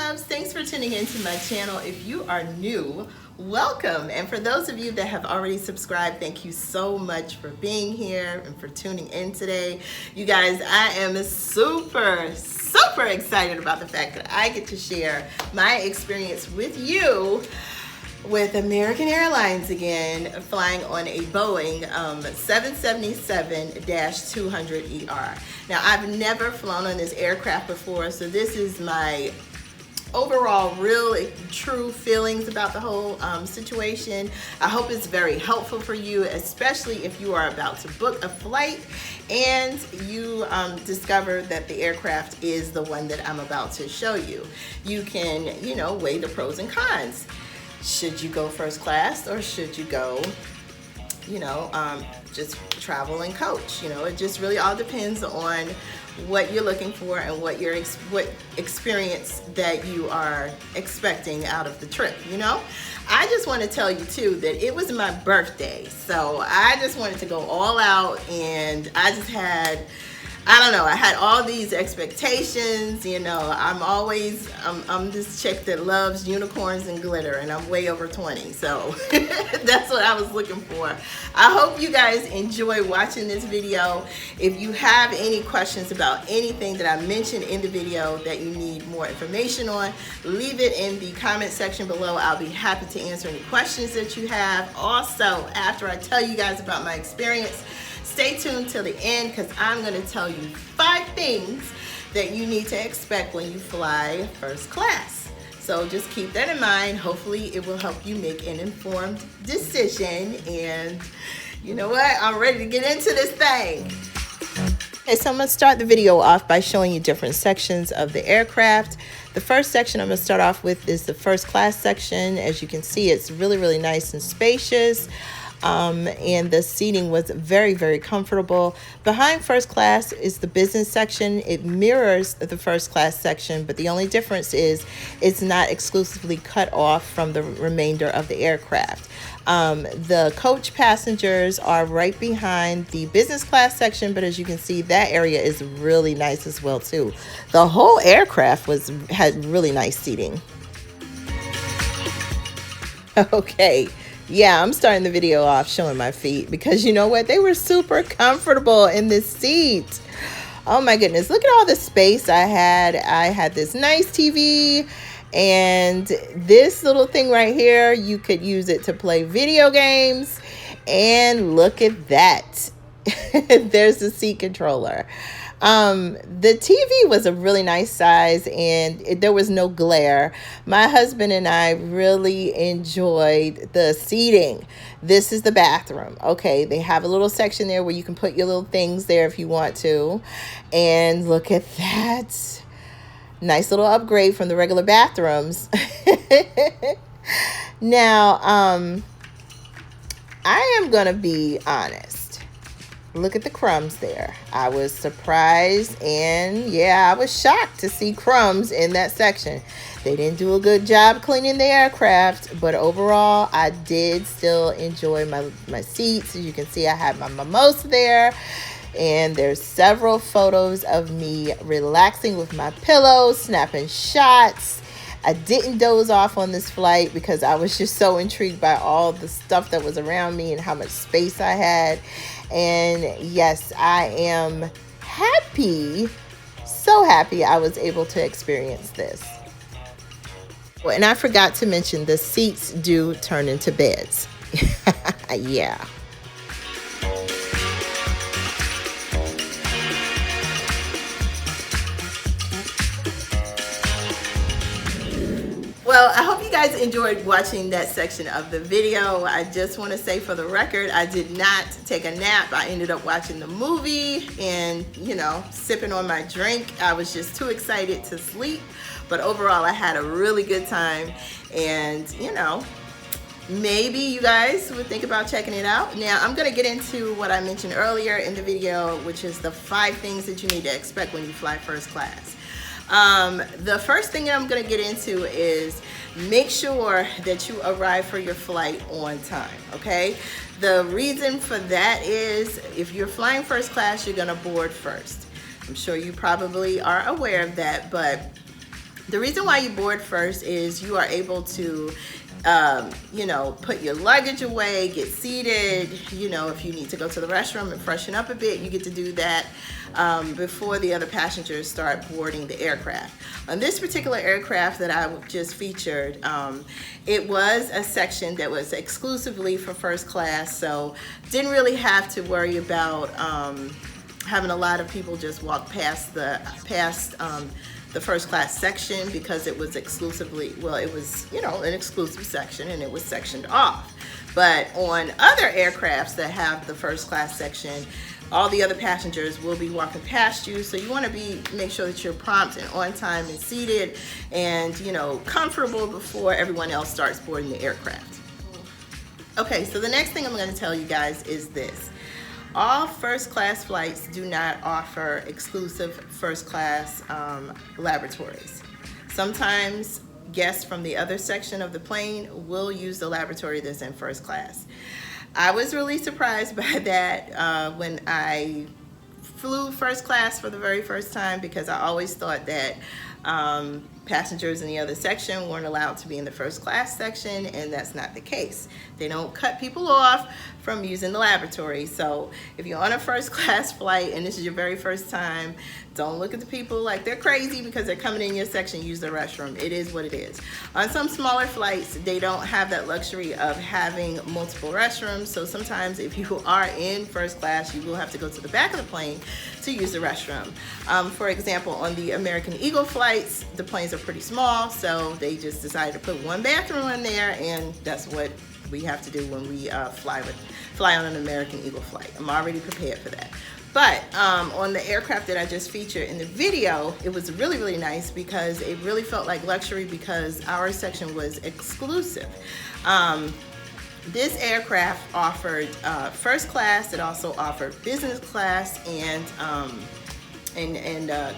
loves, thanks for tuning into my channel. If you are new, welcome. And for those of you that have already subscribed, thank you so much for being here and for tuning in today. You guys, I am super excited about the fact that I get to share my experience with you with American Airlines again, flying on a Boeing 777-200ER. Now, I've never flown on this aircraft before, so this is my overall real true feelings about the whole situation. I hope it's very helpful for you, especially if you are about to book a flight and you discover that the aircraft is the one that I'm about to show you. You can, weigh the pros and cons. Should you go first class or should you go, just travel and coach? It just really all depends on what you're looking for and what experience that you are expecting out of the trip. I just want to tell you too that it was my birthday, so I just wanted to go all out, and I just had, I had all these expectations. I'm this chick that loves unicorns and glitter, and I'm way over 20, so that's what I was looking for. I hope you guys enjoy watching this video. If you have any questions about anything that I mentioned in the video that you need more information on, leave it in the comment section below. I'll be happy to answer any questions that you have. Also, after I tell you guys about my experience, stay tuned till the end, because I'm going to tell you 5 things that you need to expect when you fly first class. So just keep that in mind. Hopefully it will help you make an informed decision. And you know what? I'm ready to get into this thing. Okay, so I'm going to start the video off by showing you different sections of the aircraft. The first section I'm going to start off with is the first class section. As you can see, it's really nice and spacious. And the seating was very comfortable. Behind first class is the business section. It mirrors the first class section, but the only difference is it's not exclusively cut off from the remainder of the aircraft. The coach passengers are right behind the business class section, but as you can see, that area is really nice as well too. The whole aircraft had really nice seating. Okay. Yeah, I'm starting the video off showing my feet because you know what? They were super comfortable in this seat. Oh my goodness. Look at all the space I had. I had this nice TV, and this little thing right here, you could use it to play video games. And look at that. There's the seat controller. The TV was a really nice size, and there was no glare. My husband and I really enjoyed the seating. This is the bathroom. Okay, they have a little section there where you can put your little things there if you want to. And look at that. Nice little upgrade from the regular bathrooms. Now, I am gonna be honest. Look at the crumbs there. I was surprised, and yeah, I was shocked to see crumbs in that section. They didn't do a good job cleaning the aircraft, but overall, I did still enjoy my seats. As you can see, I had my mimosa there, and there's several photos of me relaxing with my pillow, snapping shots. I didn't doze off on this flight because I was just so intrigued by all the stuff that was around me and how much space I had. And yes, I am happy, so happy I was able to experience this. Oh, and I forgot to mention the seats do turn into beds. Yeah. Well, I hope you guys enjoyed watching that section of the video. I just want to say for the record, I did not take a nap. I ended up watching the movie and, sipping on my drink. I was just too excited to sleep. But overall, I had a really good time. And, maybe you guys would think about checking it out. Now, I'm going to get into what I mentioned earlier in the video, which is the 5 things that you need to expect when you fly first class. The first thing that I'm going to get into is make sure that you arrive for your flight on time, okay? The reason for that is if you're flying first class, you're going to board first. I'm sure you probably are aware of that, but The reason why you board first is you are able to you know, put your luggage away, get seated. You know, if you need to go to the restroom and freshen up a bit, you get to do that before the other passengers start boarding the aircraft. On this particular aircraft that I just featured, it was a section that was exclusively for first class, so didn't really have to worry about having a lot of people just walk past the first class section, because it was exclusively, well, it was, you know, an exclusive section and it was sectioned off. But on other aircrafts that have the first class section, all the other passengers will be walking past you, so you want to make sure that you're prompt and on time and seated and, you know, comfortable before everyone else starts boarding the aircraft. Okay, so the next thing I'm going to tell you guys is this. All first class flights do not offer exclusive first class laboratories. Sometimes guests from the other section of the plane will use the laboratory that's in first class. I was really surprised by that when I flew first class for the very first time, because I always thought that passengers in the other section weren't allowed to be in the first class section, and that's not the case. They don't cut people off from using the laboratory. So if you're on a first class flight and this is your very first time, don't look at the people like they're crazy because they're coming in your section, use the restroom. It is what it is. On some smaller flights, they don't have that luxury of having multiple restrooms, so sometimes if you are in first class, you will have to go to the back of the plane to use the restroom. For example, on the American Eagle flights, the planes are pretty small, so they just decided to put one bathroom in there, and that's what we have to do when we fly on an American Eagle flight. I'm already prepared for that. But on the aircraft that I just featured in the video, it was really, really nice because it really felt like luxury because our section was exclusive. This aircraft offered first class. It also offered business class and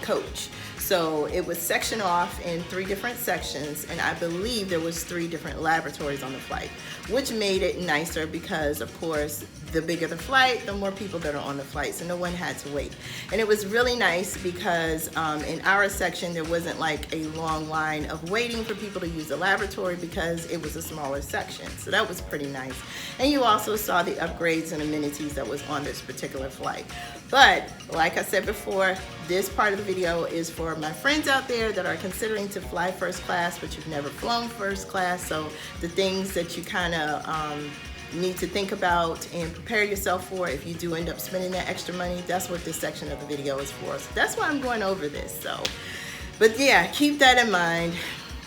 coach. So it was sectioned off in 3 different sections, and I believe there was 3 different laboratories on the flight, which made it nicer because, of course, the bigger the flight, the more people that are on the flight, so no one had to wait. And it was really nice because in our section, there wasn't like a long line of waiting for people to use the laboratory because it was a smaller section. So that was pretty nice. And you also saw the upgrades and amenities that was on this particular flight. But like I said before, this part of the video is for my friends out there that are considering to fly first class, but you've never flown first class. So the things that you kind of need to think about and prepare yourself for if you do end up spending that extra money, that's what this section of the video is for. So that's why I'm going over this. So, but yeah, keep that in mind.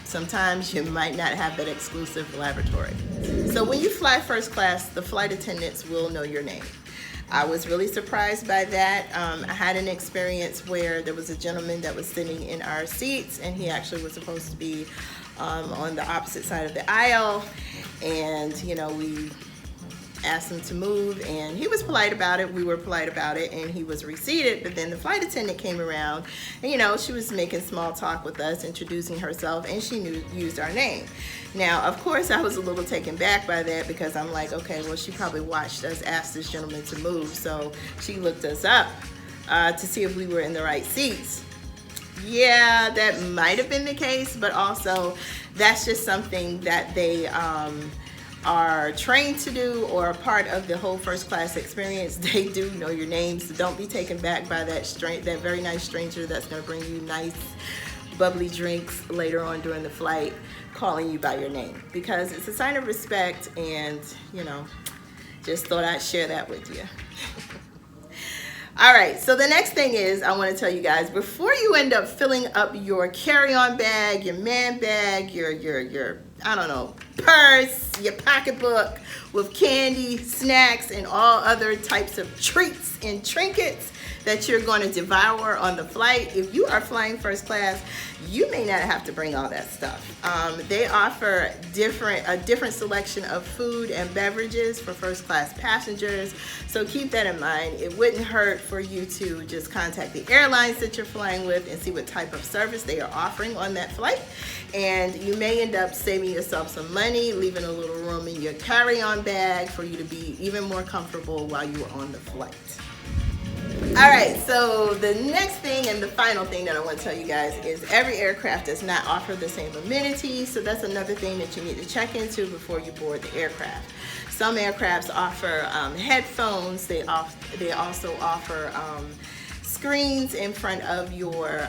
Sometimes you might not have that exclusive laboratory. So when you fly first class, the flight attendants will know your name. I was really surprised by that. I had an experience where there was a gentleman that was sitting in our seats, and he actually was supposed to be on the opposite side of the aisle, and you know, we asked him to move, and he was polite about it. We were polite about it, and he was reseated. But then the flight attendant came around, and you know, she was making small talk with us, introducing herself, and she used our name. Now, of course, I was a little taken back by that because I'm like, okay, well, she probably watched us ask this gentleman to move, so she looked us up to see if we were in the right seats. Yeah, that might have been the case, but also that's just something that they are trained to do, or a part of the whole first class experience. They do know your name, so don't be taken back by that very nice stranger that's going to bring you nice bubbly drinks later on during the flight, calling you by your name, because it's a sign of respect, and you know, just thought I'd share that with you. All right, so the next thing is I want to tell you guys, before you end up filling up your carry-on bag, your man bag, your I don't know, purse, your pocketbook with candy, snacks, and all other types of treats and trinkets that you're going to devour on the flight. If you are flying first class, you may not have to bring all that stuff. They offer a different selection of food and beverages for first class passengers, so keep that in mind. It wouldn't hurt for you to just contact the airlines that you're flying with and see what type of service they are offering on that flight, and you may end up saving yourself some money, leaving a little room in your carry-on bag for you to be even more comfortable while you are on the flight. All right, so the next thing and the final thing that I want to tell you guys is every aircraft does not offer the same amenities, so that's another thing that you need to check into before you board the aircraft. Some aircrafts offer headphones. They also offer screens in front of your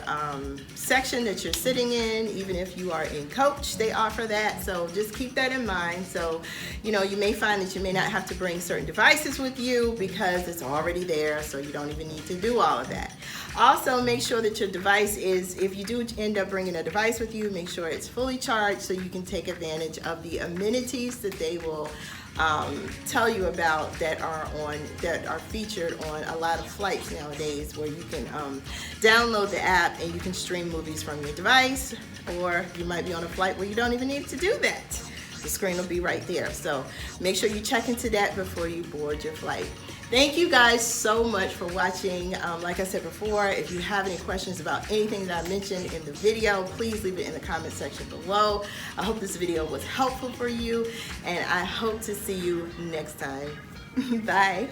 section that you're sitting in. Even if you are in coach, they offer that, so just keep that in mind. So you may find that you may not have to bring certain devices with you because it's already there, so you don't even need to do all of that. Also, make sure that your device is, if you do end up bringing a device with you, make sure it's fully charged so you can take advantage of the amenities that they will tell you about that are featured on a lot of flights nowadays, where you can download the app and you can stream movies from your device, or you might be on a flight where you don't even need to do that. The screen will be right there. So make sure you check into that before you board your flight. Thank you guys so much for watching. Like I said before, if you have any questions about anything that I mentioned in the video, please leave it in the comment section below. I hope this video was helpful for you, and I hope to see you next time. Bye.